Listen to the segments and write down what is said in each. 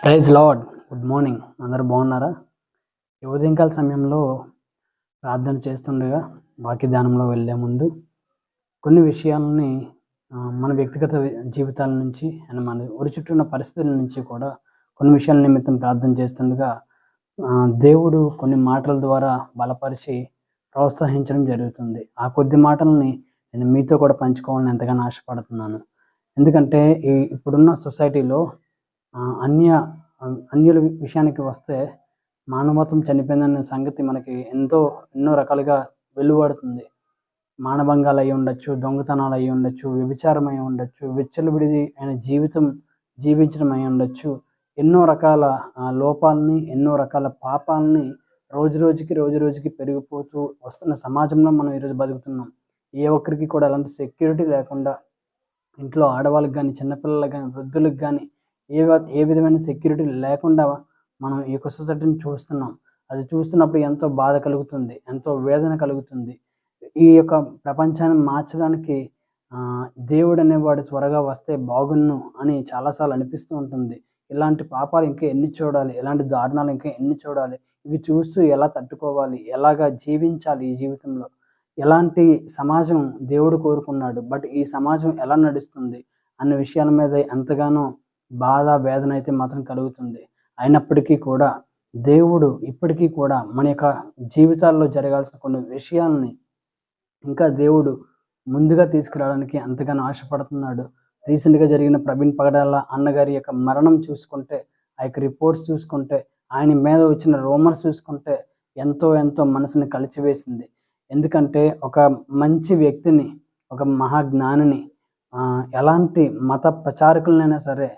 Praise lord. Good morning. అందరూ బాగున్నారా? ఈ ఉదయంకాల సమయంలో ప్రార్థన చేస్తుండగా వాక్య ధ్యానంలో వెళ్ళే ముందు కొన్ని విషయాలని మన వ్యక్తిగత జీవితాల నుంచి అండ్ మన ఊరి చుట్టూ ఉన్న పరిస్థితుల నుంచి కూడా కొన్ని విషయాల నిమిత్తం ప్రార్థన చేస్తుండగా దేవుడు కొన్ని మాటల ద్వారా బలపరిచి ప్రోత్సహించడం జరుగుతుంది. ఆ కొద్ది మాటలని నేను మీతో కూడా పంచుకోవాలని ఎంతగానో ఆశపడుతున్నాను. ఎందుకంటే ఇప్పుడున్న సొసైటీలో అన్యుల విషయానికి వస్తే మానవత్వం చనిపోయిందనే సంగతి మనకి ఎన్నో రకాలుగా వెలువడుతుంది. మానభంగాలు అయి ఉండొచ్చు, దొంగతనాలు అయి ఉండొచ్చు, వ్యభిచారం అయి ఉండొచ్చు, విచ్చలవిడిది అయిన జీవితం జీవించడం అయి ఉండొచ్చు. ఎన్నో రకాల లోపాలని, ఎన్నో రకాల పాపాలని రోజు రోజుకి పెరిగిపోతూ వస్తున్న సమాజంలో మనం ఈరోజు బతుకుతున్నాం. ఏ ఒక్కరికి కూడా ఎలాంటి సెక్యూరిటీ లేకుండా ఇంట్లో ఆడవాళ్ళకి కానీ, చిన్నపిల్లలకు కానీ, వృద్ధులకు కానీ ఏ విధమైన సెక్యూరిటీ లేకుండా మనం ఈ యొక్క సొసైటీని చూస్తున్నాం. అది చూస్తున్నప్పుడు ఎంతో బాధ కలుగుతుంది, ఎంతో వేదన కలుగుతుంది. ఈ యొక్క ప్రపంచాన్ని మార్చడానికి దేవుడు అనేవాడు త్వరగా వస్తే బాగున్ను అని చాలాసార్లు అనిపిస్తూ ఉంటుంది. ఇలాంటి పాపాలు ఇంకా ఎన్ని చూడాలి, ఇలాంటి దారుణాలు ఇంకా ఎన్ని చూడాలి, ఇవి చూస్తూ ఎలా తట్టుకోవాలి, ఎలాగా జీవించాలి ఈ జీవితంలో, ఎలాంటి సమాజం దేవుడు కోరుకున్నాడు, బట్ ఈ సమాజం ఎలా నడుస్తుంది అన్న విషయాల మీద ఎంతగానో బాధ వేదన అయితే మాత్రం కలుగుతుంది. అయినప్పటికీ కూడా దేవుడు ఇప్పటికీ కూడా మన యొక్క జీవితాల్లో జరగాల్సిన కొన్ని విషయాలని ఇంకా దేవుడు ముందుగా తీసుకురావడానికి ఎంతగానో ఆశపడుతున్నాడు. రీసెంట్గా జరిగిన ప్రవీణ్ పగడాల అన్నగారి యొక్క మరణం చూసుకుంటే, ఆ యొక్క రిపోర్ట్స్ చూసుకుంటే, ఆయన మీద వచ్చిన రూమర్స్ చూసుకుంటే ఎంతో మనసుని కలిచివేసింది. ఎందుకంటే ఒక మంచి వ్యక్తిని, ఒక మహాజ్ఞానిని, ఎలాంటి మత ప్రచారకులనైనా సరే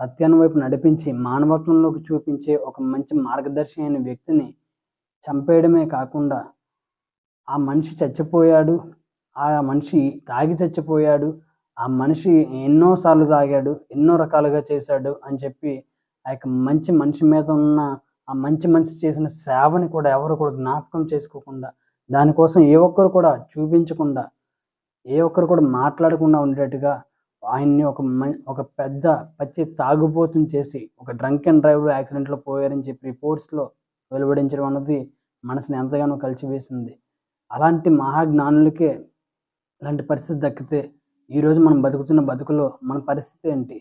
సత్యాన్ని వైపు నడిపించి మానవత్వంలోకి చూపించే ఒక మంచి మార్గదర్శి అయిన వ్యక్తిని చంపేయడమే కాకుండా ఆ మనిషి చచ్చిపోయాడు, ఆ మనిషి తాగి చచ్చిపోయాడు, ఆ మనిషి ఎన్నోసార్లు తాగాడు, ఎన్నో రకాలుగా చేశాడు అని చెప్పి ఆ యొక్క మంచి మనిషి మీద ఉన్న ఆ మంచి మనిషి చేసిన సేవని కూడా ఎవరు కూడా జ్ఞాపకం చేసుకోకుండా, దానికోసం ఏ ఒక్కరు కూడా చూపించకుండా, ఏ ఒక్కరు కూడా మాట్లాడకుండా ఉండేట్టుగా ఆయన్ని ఒక పెద్ద పచ్చి తాగుబోతుని చేసి ఒక డ్రంక్ అండ్ డ్రైవ్ యాక్సిడెంట్లో పోయారని చెప్పి రిపోర్ట్స్లో వెలువడించడం అన్నది మనసుని ఎంతగానో కలిచివేసింది. అలాంటి మహాజ్ఞానులకే ఇలాంటి పరిస్థితి దక్కితే ఈరోజు మనం బతుకుతున్న బతుకులో మన పరిస్థితి ఏంటి?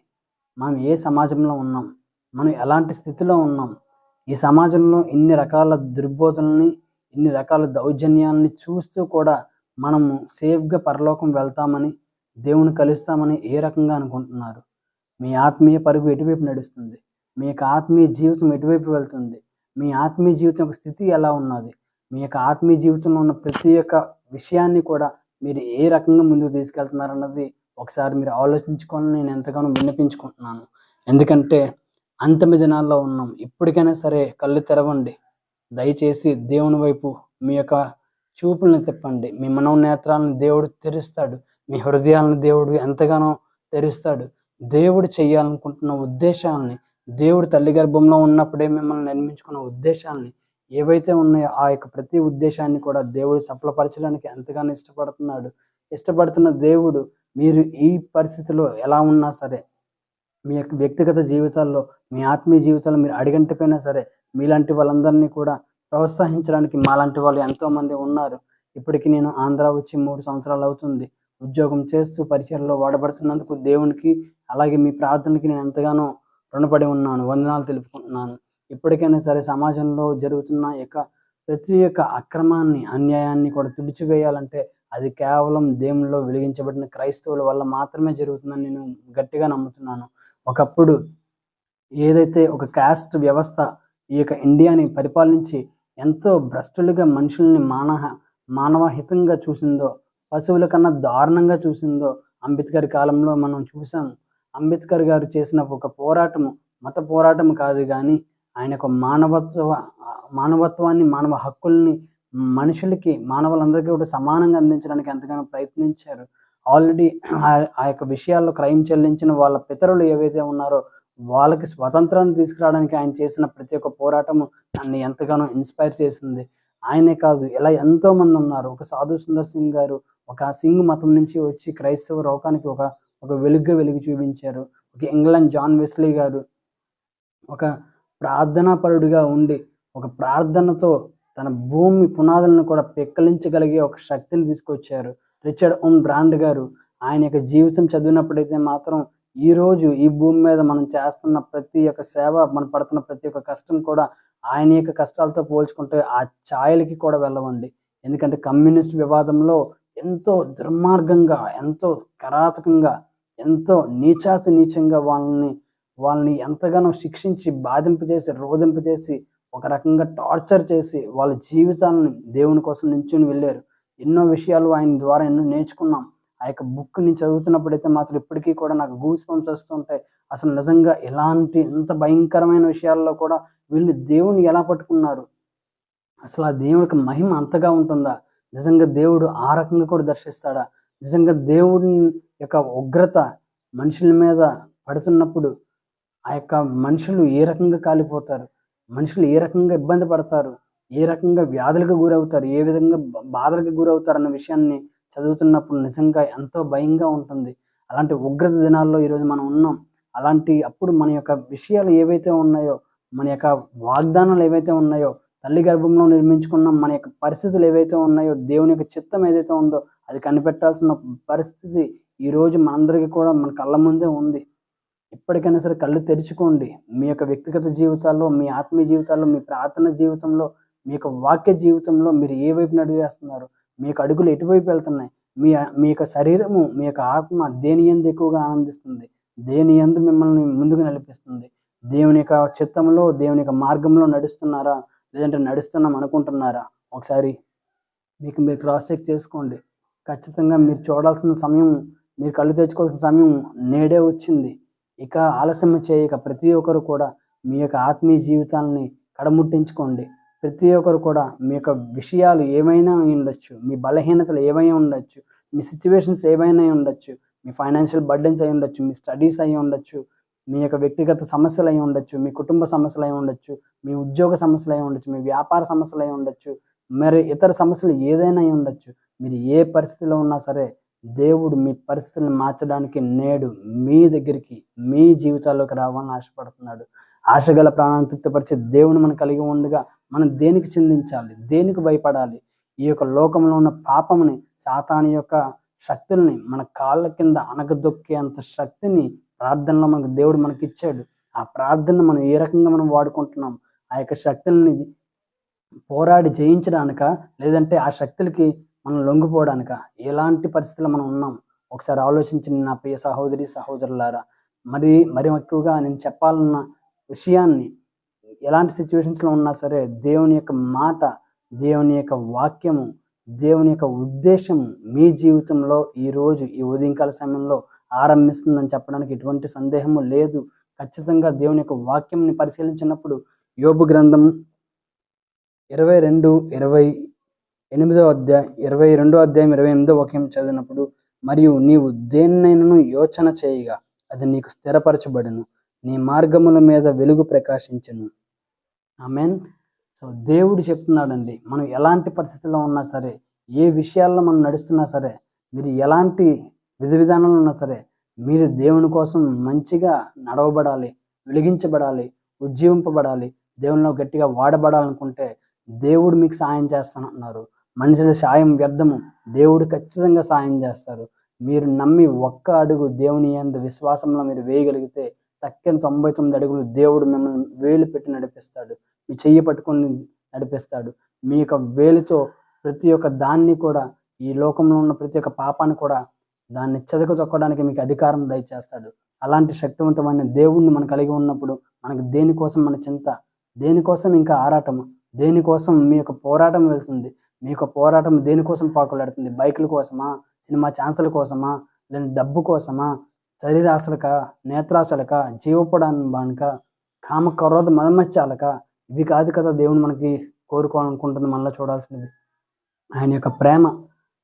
మనం ఏ సమాజంలో ఉన్నాం? మనం ఎలాంటి స్థితిలో ఉన్నాం? ఈ సమాజంలో ఇన్ని రకాల దుర్బోధనల్ని, ఇన్ని రకాల దౌర్జన్యాలని చూస్తూ కూడా మనము సేఫ్గా పరలోకం వెళ్తామని, దేవుని కలుస్తామని ఏ రకంగా అనుకుంటున్నారు? మీ ఆత్మీయ పరుగు ఎటువైపు నడుస్తుంది? మీ యొక్క ఆత్మీయ జీవితం ఎటువైపు వెళ్తుంది? మీ ఆత్మీయ జీవితం యొక్క స్థితి ఎలా ఉన్నది? మీ యొక్క ఆత్మీయ జీవితంలో ఉన్న ప్రతి ఒక్క విషయాన్ని కూడా మీరు ఏ రకంగా ముందుకు తీసుకెళ్తున్నారన్నది ఒకసారి మీరు ఆలోచించుకోవాలని నేను ఎంతగానో విన్నపించుకుంటున్నాను. ఎందుకంటే అంతిమ దినాల్లో ఉన్నాం. ఇప్పటికైనా సరే కళ్ళు తెరవండి. దయచేసి దేవుని వైపు మీ యొక్క చూపులను తిప్పండి. మీ మనోనేత్రాలను దేవుడు తెరుస్తాడు. మీ హృదయాలను దేవుడు ఎంతగానో తెరుస్తాడు. దేవుడు చేయాలనుకుంటున్న ఉద్దేశాలని, దేవుడు తల్లి గర్భంలో ఉన్నప్పుడే మిమ్మల్ని నిర్మించుకున్న ఉద్దేశాలని ఏవైతే ఉన్నాయో ఆ యొక్క ప్రతి ఉద్దేశాన్ని కూడా దేవుడు సఫలపరచడానికి ఎంతగానో ఇష్టపడుతున్న దేవుడు మీరు ఈ పరిస్థితిలో ఎలా ఉన్నా సరే, మీ యొక్క వ్యక్తిగత జీవితాల్లో, మీ ఆత్మీయ జీవితాల్లో మీరు అడిగంటిపోయినా సరే మీలాంటి వాళ్ళందరినీ కూడా ప్రోత్సహించడానికి మాలాంటి వాళ్ళు ఎంతోమంది ఉన్నారు. ఇప్పటికి నేను ఆంధ్ర వచ్చి 3 సంవత్సరాలు అవుతుంది. ఉద్యోగం చేస్తూ పరిచర్లో వాడబడుతున్నందుకు దేవునికి, అలాగే మీ ప్రార్థనకి నేను ఎంతగానో రుణపడి ఉన్నాను. వందనాలు తెలుపుకుంటున్నాను. ఇప్పటికైనా సరే సమాజంలో జరుగుతున్న ప్రతి ఒక్క అక్రమాన్ని, అన్యాయాన్ని కూడా తుడిచివేయాలంటే అది కేవలం దేవునిలో వెలిగించబడిన క్రైస్తవుల వల్ల మాత్రమే జరుగుతుందని నేను గట్టిగా నమ్ముతున్నాను. ఒకప్పుడు ఏదైతే ఒక కాస్ట్ వ్యవస్థ ఈ యొక్క ఇండియాని పరిపాలించి ఎంతో భ్రష్టులుగా మనుషుల్ని మానవహితంగా చూసిందో, పశువుల కన్నా దారుణంగా చూసిందో అంబేద్కర్ కాలంలో మనం చూసాం. అంబేద్కర్ గారు చేసిన ఒక పోరాటము మత పోరాటం కాదు, కానీ ఆయన ఒక మానవత్వాన్ని, మానవ హక్కుల్ని మనుషులకి, మానవులందరికీ కూడా సమానంగా అందించడానికి ఎంతగానో ప్రయత్నించారు. ఆల్రెడీ ఆ యొక్క విషయాల్లో క్రైమ్ చెల్లించిన వాళ్ళ పితరులు ఏవైతే ఉన్నారో వాళ్ళకి స్వతంత్రాన్ని తీసుకురావడానికి ఆయన చేసిన ప్రతి ఒక్క పోరాటము నన్ను ఎంతగానో ఇన్స్పైర్ చేసింది. ఆయనే కాదు, ఇలా ఎంతోమంది ఉన్నారు. ఒక సాధు సుందర్ సింగ్ గారు ఒక సింగ్ మతం నుంచి వచ్చి క్రైస్తవ లోకానికి ఒక వెలుగు చూపించారు. ఒక ఇంగ్లాండ్ జాన్ వెస్లీ గారు ఒక ప్రార్థనాపరుడిగా ఉండి ఒక ప్రార్థనతో తన భూమి పునాదులను కూడా పెక్కలించగలిగే ఒక శక్తిని తీసుకొచ్చారు రిచర్డ్ ఓమ్ బ్రాండ్ గారు. ఆయన యొక్క జీవితం చదివినప్పుడైతే మాత్రం ఈరోజు ఈ భూమి మీద మనం చేస్తున్న ప్రతి ఒక్క సేవ, మనం పడుతున్న ప్రతి ఒక్క కష్టం కూడా ఆయన యొక్క కష్టాలతో పోల్చుకుంటే ఆ ఛాయలకి కూడా వెళ్ళవండి. ఎందుకంటే కమ్యూనిస్ట్ వివాదంలో ఎంతో దుర్మార్గంగా, ఎంతో కిరాతకంగా, ఎంతో నీచంగా వాళ్ళని ఎంతగానో శిక్షించి, బాధింపజేసి, రోధింపజేసి, ఒక రకంగా టార్చర్ చేసి వాళ్ళ జీవితాలను దేవుని కోసం నించుని వెళ్ళారు. ఎన్నో విషయాలు ఆయన ద్వారా ఎన్నో నేర్చుకున్నాం. ఆ యొక్క బుక్‌ని చదువుతున్నప్పుడైతే మాత్రం ఇప్పటికీ కూడా నాకు గూస్ బంప్స్ వస్తుంటాయి. అసలు నిజంగా ఎలాంటి ఇంత భయంకరమైన విషయాల్లో కూడా వీళ్ళు దేవుణ్ణి ఎలా పట్టుకున్నారు? అసలు ఆ దేవునికి మహిమ అంతగా ఉంటుందా? నిజంగా దేవుడు ఆ రకంగా కూడా దర్శిస్తాడా? నిజంగా దేవుని యొక్క ఉగ్రత మనుషుల మీద పడుతున్నప్పుడు ఆ యొక్క మనుషులు ఏ రకంగా కాలిపోతారు? మనుషులు ఏ రకంగా ఇబ్బంది పడతారు? ఏ రకంగా వ్యాధులకు గురవుతారు? ఏ విధంగా బాధలకు గురవుతారన్న విషయాన్ని చదువుతున్నప్పుడు నిజంగా ఎంతో భయంగా ఉంటుంది. అలాంటి ఉగ్రత దినాల్లో ఈరోజు మనం ఉన్నాం. అలాంటి అప్పుడు మన యొక్క విషయాలు ఏవైతే ఉన్నాయో, మన యొక్క వాగ్దానాలు ఏవైతే ఉన్నాయో, తల్లి గర్భంలో నిర్మించుకున్న మన యొక్క పరిస్థితులు ఏవైతే ఉన్నాయో, దేవుని యొక్క చిత్తం ఏదైతే ఉందో అది కనిపెట్టాల్సిన పరిస్థితి ఈరోజు మనందరికీ కూడా మన కళ్ళ ముందే ఉంది. ఇప్పటికైనా సరే కళ్ళు తెరుచుకోండి. మీ యొక్క వ్యక్తిగత జీవితాల్లో, మీ ఆత్మీయ జీవితాల్లో, మీ ప్రార్థన జీవితంలో, మీ యొక్క వాక్య జీవితంలో మీరు ఏ వైపున అడుగేస్తున్నారు? మీ యొక్క అడుగులు ఎటువైపు వెళ్తున్నాయి? మీ యొక్క శరీరము, మీ యొక్క ఆత్మ దేని యందు ఎక్కువగా ఆనందిస్తుంది? దేని యందు మిమ్మల్ని ముందుకు నడిపిస్తుంది? దేవుని యొక్క చిత్తంలో, దేవుని యొక్క మార్గంలో నడుస్తున్నారా? లేదంటే నడుస్తున్నాం అనుకుంటున్నారా? ఒకసారి మీరు క్రాస్ చెక్ చేసుకోండి. ఖచ్చితంగా మీరు చూడాల్సిన సమయం, మీరు కళ్ళు తెచ్చుకోవాల్సిన సమయం నేడే వచ్చింది. ఇక ఆలస్యం చేయక ప్రతి ఒక్కరు కూడా మీ యొక్క ఆత్మీయ జీవితాలని కడముట్టించుకోండి. ప్రతి ఒక్కరు కూడా మీ యొక్క విషయాలు ఏమైనా అయి ఉండొచ్చు, మీ బలహీనతలు ఏమైనా ఉండొచ్చు, మీ సిచ్యువేషన్స్ ఏమైనా అయి ఉండొచ్చు, మీ ఫైనాన్షియల్ బర్డెన్స్ అయి ఉండొచ్చు, మీ స్టడీస్ అయి ఉండొచ్చు, మీ యొక్క వ్యక్తిగత సమస్యలు అయి ఉండొచ్చు, మీ కుటుంబ సమస్యలు అయి ఉండొచ్చు, మీ ఉద్యోగ సమస్యలు అయి ఉండొచ్చు, మీ వ్యాపార సమస్యలు అయి ఉండొచ్చు, మరి ఇతర సమస్యలు ఏదైనా అయి ఉండొచ్చు. మీరు ఏ పరిస్థితిలో ఉన్నా సరే దేవుడు మీ పరిస్థితులను మార్చడానికి నేడు మీ దగ్గరికి, మీ జీవితాల్లోకి రావాలని ఆశపడుతున్నాడు. ఆశగల ప్రాణాన్ని తృప్తిపరిచే దేవుని మనం కలిగి ఉండగా మనం దేనికి చిందించాలి? దేనికి భయపడాలి? ఈ యొక్క లోకంలో ఉన్న పాపముని, సాతాను యొక్క శక్తుల్ని మన కాళ్ళ కింద అణగదొక్కే అంత శక్తిని ప్రార్థనలో మనకు దేవుడు మనకిచ్చాడు. ఆ ప్రార్థనను మనం ఏ రకంగా మనం వాడుకుంటున్నాం? ఆ యొక్క శక్తుల్ని పోరాడి జయించడానికా? లేదంటే ఆ శక్తులకి మనం లొంగిపోవడానికా? ఎలాంటి పరిస్థితుల్లో మనం ఉన్నాం? ఒకసారి ఆలోచించండి నా ప్రియ సహోదరి, సహోదరులారా. మరి ఎక్కువగా నేను చెప్పాలన్న విషయాన్ని, ఎలాంటి సిచ్యువేషన్స్‌లో ఉన్నా సరే దేవుని యొక్క మాట, దేవుని యొక్క వాక్యము, దేవుని యొక్క ఉద్దేశము మీ జీవితంలో ఈరోజు ఈ ఉదయకాల సమయంలో ఆరంభిస్తుందని చెప్పడానికి ఎటువంటి సందేహము లేదు. ఖచ్చితంగా దేవుని యొక్క వాక్యంని పరిశీలించినప్పుడు యోబు గ్రంథం 22 అధ్యాయం 28వ వాక్యం చదివినప్పుడు, మరియు నీవు దేన్నైనను యోచన చేయగా అది నీకు స్థిరపరచబడును, నీ మార్గముల మీద వెలుగు ప్రకాశించును. ఆమేన్. సో దేవుడు చెప్తున్నాడండి, మనం ఎలాంటి పరిస్థితుల్లో ఉన్నా సరే, ఏ విషయాల్లో మనం నడుస్తున్నా సరే, మీరు ఎలాంటి విధానాలు ఉన్నా సరే, మీరు దేవుని కోసం మంచిగా నడవబడాలి, వెలిగించబడాలి, ఉజ్జీవింపబడాలి, దేవునిలో గట్టిగా వాడబడాలనుకుంటే దేవుడు మీకు సాయం చేస్తానంటున్నారు. మనుషుల సాయం వ్యర్థము, దేవుడు ఖచ్చితంగా సాయం చేస్తారు. మీరు నమ్మి ఒక్క అడుగు దేవుని యందు విశ్వాసంలో మీరు వేయగలిగితే తక్కిన 99 అడుగులు దేవుడు మిమ్మల్ని వేలు పెట్టి నడిపిస్తాడు. మీ చెయ్యి పట్టుకొని నడిపిస్తాడు. మీ యొక్క వేలుతో ప్రతి ఒక్క దాన్ని కూడా, ఈ లోకంలో ఉన్న ప్రతి ఒక్క పాపాన్ని కూడా దాన్ని చెదకు తొక్కడానికి మీకు అధికారం దయచేస్తాడు. అలాంటి శక్తివంతమైన దేవుణ్ణి మనం కలిగి ఉన్నప్పుడు మనకు దేనికోసం మన చింత, దేనికోసం ఇంకా ఆరాటము, దేనికోసం మీ యొక్క పోరాటం వెళ్తుంది? మీ యొక్క పోరాటం దేనికోసం పాకులాడుతుంది? బైకుల కోసమా? సినిమా ఛాన్సుల కోసమా? లేదా డబ్బు కోసమా? శరీరాశలకా? నేత్రాశలకా? జీవపడానికా? కామ క్రోధ మదమత్యాలకా? ఇవి కాదు కదా దేవుడు మనకి కోరుకోవాలనుకుంటుంది, మనలో చూడాల్సినది. ఆయన యొక్క ప్రేమ,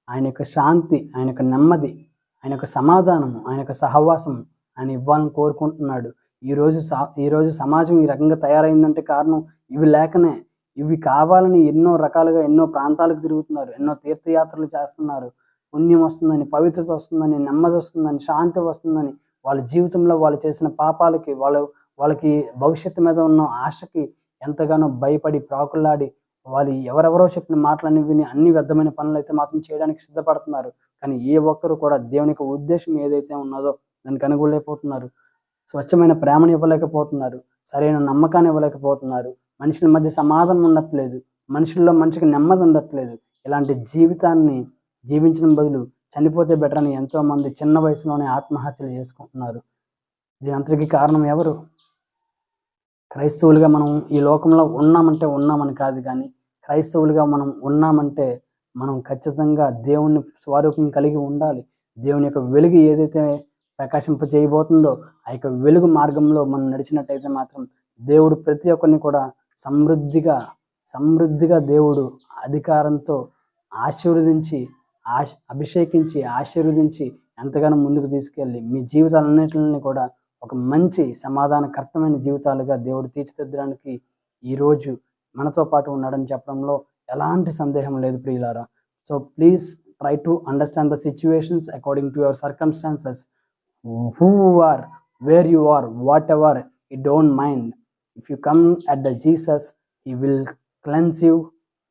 ఆయన యొక్క శాంతి, ఆయన యొక్క నెమ్మది, ఆయన యొక్క సమాధానము, ఆయన యొక్క సహవాసము ఆయన ఇవ్వాలని కోరుకుంటున్నాడు. ఈరోజు సమాజం ఈ రకంగా తయారైందంటే కారణం ఇవి లేకనే. ఇవి కావాలని ఎన్నో రకాలుగా ఎన్నో ప్రాంతాలకు తిరుగుతున్నారు, ఎన్నో తీర్థయాత్రలు చేస్తున్నారు. పుణ్యం వస్తుందని, పవిత్రత వస్తుందని, నెమ్మది వస్తుందని, శాంతి వస్తుందని, వాళ్ళ జీవితంలో వాళ్ళు చేసిన పాపాలకి, వాళ్ళకి భవిష్యత్తు మీద ఉన్న ఆశకి ఎంతగానో భయపడి ప్రాకులాడి వాళ్ళు ఎవరెవరో చెప్పిన మాటలన్నీ విని అన్ని వ్యర్థమైన పనులు అయితే మాత్రం చేయడానికి సిద్ధపడుతున్నారు. కానీ ఏ ఒక్కరు కూడా దేవుని యొక్క ఉద్దేశం ఏదైతే ఉన్నదో దానికి అనుగులేకపోతున్నారు. స్వచ్ఛమైన ప్రేమను ఇవ్వలేకపోతున్నారు. సరైన నమ్మకాన్ని ఇవ్వలేకపోతున్నారు. మనుషుల మధ్య సమాధానం ఉండట్లేదు. మనుషుల్లో మనిషికి నెమ్మది ఉండట్లేదు. ఇలాంటి జీవితాన్ని జీవించడం బదులు చనిపోతే బెటర్ అని ఎంతోమంది చిన్న వయసులోనే ఆత్మహత్యలు చేసుకుంటున్నారు. దీనంతటికీ కారణం ఎవరు? క్రైస్తవులుగా మనం ఈ లోకంలో ఉన్నామంటే ఉన్నామని కాదు, కానీ క్రైస్తవులుగా మనం ఉన్నామంటే మనం ఖచ్చితంగా దేవుని స్వరూపం కలిగి ఉండాలి. దేవుని యొక్క వెలుగు ఏదైతే ప్రకాశింపజేయబోతుందో ఆ యొక్క వెలుగు మార్గంలో మనం నడిచినట్టయితే మాత్రం దేవుడు ప్రతి ఒక్కరిని కూడా సమృద్ధిగా దేవుడు అధికారంతో ఆశీర్వదించి అభిషేకించి ఆశీర్వదించి ఎంతగానో ముందుకు తీసుకెళ్ళి మీ జీవితాలన్నింటినీ కూడా ఒక మంచి సమాధానకర్తమైన జీవితాలుగా దేవుడు తీర్చిదిద్దడానికి ఈరోజు మనతో పాటు ఉన్నాడని చెప్పడంలో ఎలాంటి సందేహం లేదు ప్రియులారా. So please try to understand the situations according to your circumstances. Who you are, where you are, whatever, you don't mind. If you come at the Jesus, he will cleanse you,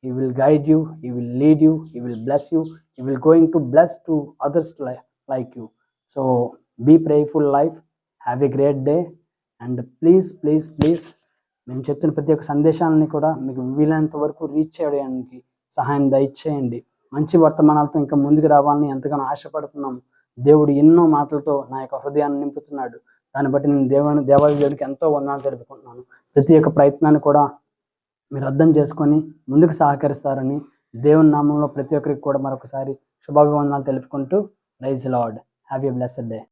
he will guide you, he will lead you, he will bless you, he will going to bless to others like you. So be prayerful life, have a great day, and please మేము చెప్తున్న ప్రతి ఒక్క సందేశాలని కూడా మీకు వీలైనంత వరకు reach చేయడానికి సహాయం దయచేయండి. మంచి వర్తమానాలతో ఇంకా ముందుకు రావాలని ఎంతగానో ఆశపడుతున్నాము. దేవుడు ఎన్నో మాటలతో నా యొక్క హృదయాన్ని నింపుతున్నాడు. దాన్ని బట్టి నేను దేవాలయానికి ఎంతో వందనాలు తెలుపుకుంటున్నాను. ప్రతి ఒక్క ప్రయత్నాన్ని కూడా మీరు అర్థం చేసుకొని ముందుకు సహకరిస్తారని దేవుని నామంలో ప్రతి ఒక్కరికి కూడా మరొకసారి శుభాభివందనాలు తెలుపుకుంటూ praise the Lord. Have a blessed day.